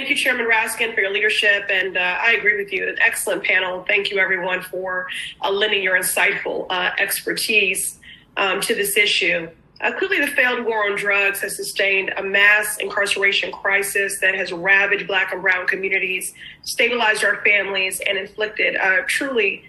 Thank you, Chairman Raskin, for your leadership. And I agree with you. An excellent panel. Thank you, everyone, for lending your insightful expertise to this issue. Clearly, the failed war on drugs has sustained a mass incarceration crisis that has ravaged Black and Brown communities, stabilized our families, and inflicted truly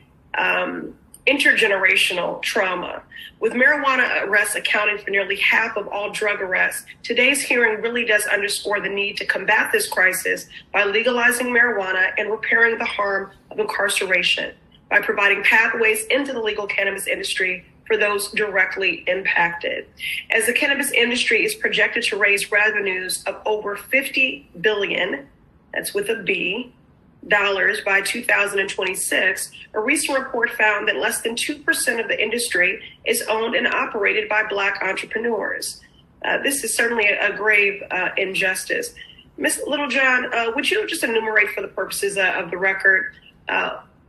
intergenerational trauma. With marijuana arrests accounting for nearly half of all drug arrests, today's hearing really does underscore the need to combat this crisis by legalizing marijuana and repairing the harm of incarceration by providing pathways into the legal cannabis industry for those directly impacted. As the cannabis industry is projected to raise revenues of over $50 billion, that's with a B, dollars by 2026, a recent report found that less than 2% of the industry is owned and operated by Black entrepreneurs. This is certainly a grave injustice. Ms. Littlejohn, would you just enumerate for the purposes of the record,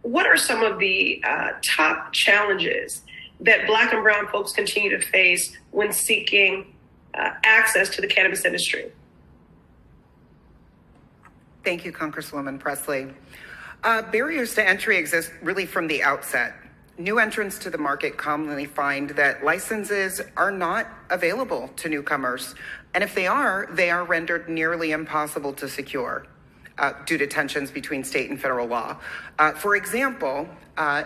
what are some of the top challenges that Black and Brown folks continue to face when seeking access to the cannabis industry? Thank you, Congresswoman Pressley. Barriers to entry exist really from the outset. New entrants to the market commonly find that licenses are not available to newcomers. And if they are rendered nearly impossible to secure due to tensions between state and federal law. For example,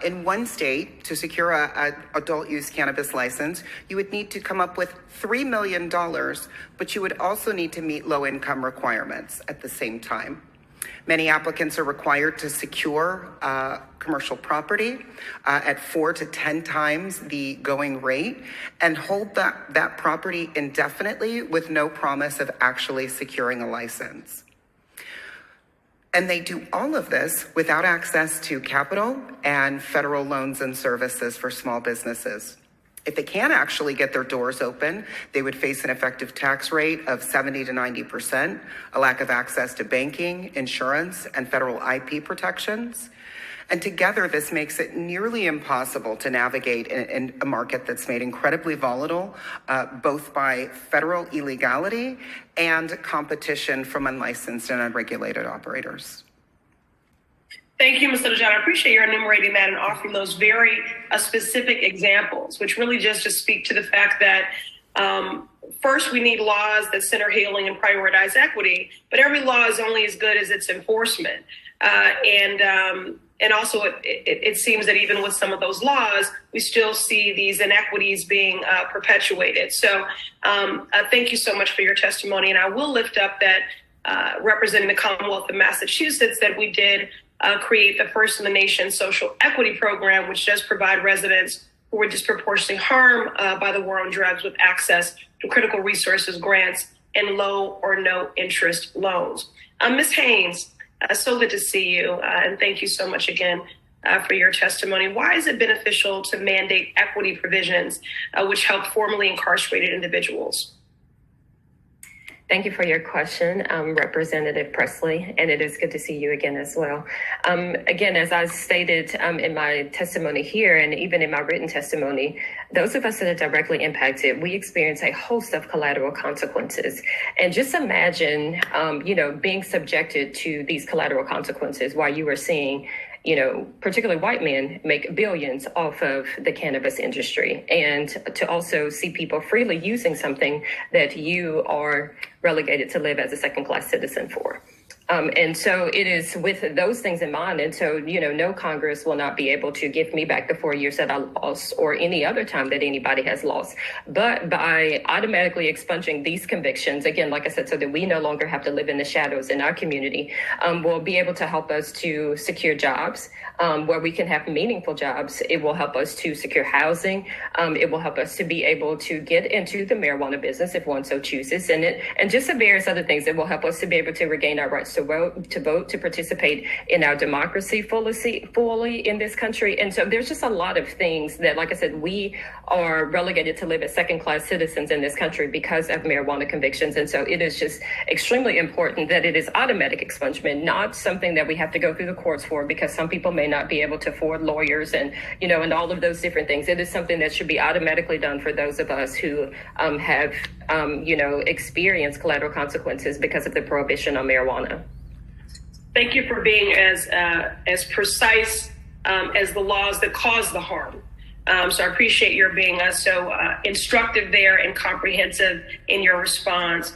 in one state, to secure an adult use cannabis license, you would need to come up with $3 million, but you would also need to meet low income requirements at the same time. Many applicants are required to secure commercial property at 4 to 10 times the going rate and hold that property indefinitely with no promise of actually securing a license. And they do all of this without access to capital and federal loans and services for small businesses. If they can't actually get their doors open, they would face an effective tax rate of 70 to 90%, a lack of access to banking, insurance, and federal IP protections. And together, this makes it nearly impossible to navigate in a market that's made incredibly volatile, both by federal illegality and competition from unlicensed and unregulated operators. Thank you, Ms. Littlejohn. I appreciate your enumerating that and offering those very specific examples, which really just speak to the fact that first, we need laws that center healing and prioritize equity, but every law is only as good as its enforcement. And also, it seems that even with some of those laws, we still see these inequities being perpetuated. So thank you so much for your testimony. And I will lift up that representing the Commonwealth of Massachusetts, that we did create the first in the nation social equity program, which does provide residents who were disproportionately harmed by the war on drugs with access to critical resources, grants, and low or no interest loans. Ms. Haynes, so good to see you, and thank you so much again for your testimony. Why is it beneficial to mandate equity provisions which help formerly incarcerated individuals? Thank you for your question, Representative Pressley, and it is good to see you again as well. Again, as I stated in my testimony here and even in my written testimony, those of us that are directly impacted, we experience a host of collateral consequences. And just imagine, being subjected to these collateral consequences while you are seeing particularly white men make billions off of the cannabis industry, and to also see people freely using something that you are relegated to live as a second-class citizen for. And so it is with those things in mind. And so, no Congress will not be able to give me back the 4 years that I lost or any other time that anybody has lost. But by automatically expunging these convictions, again, like I said, so that we no longer have to live in the shadows in our community, will be able to help us to secure jobs where we can have meaningful jobs. It will help us to secure housing. It will help us to be able to get into the marijuana business if one so chooses in it. And just some various other things that will help us to be able to regain our rights to vote, to participate in our democracy fully in this country. And so there's just a lot of things that, like I said, we are relegated to live as second-class citizens in this country because of marijuana convictions. And so it is just extremely important that it is automatic expungement, not something that we have to go through the courts for, because some people may not be able to afford lawyers and all of those different things. It is something that should be automatically done for those of us who have experienced collateral consequences because of the prohibition on marijuana. Thank you for being as precise as the laws that cause the harm. So I appreciate your being so instructive there and comprehensive in your response.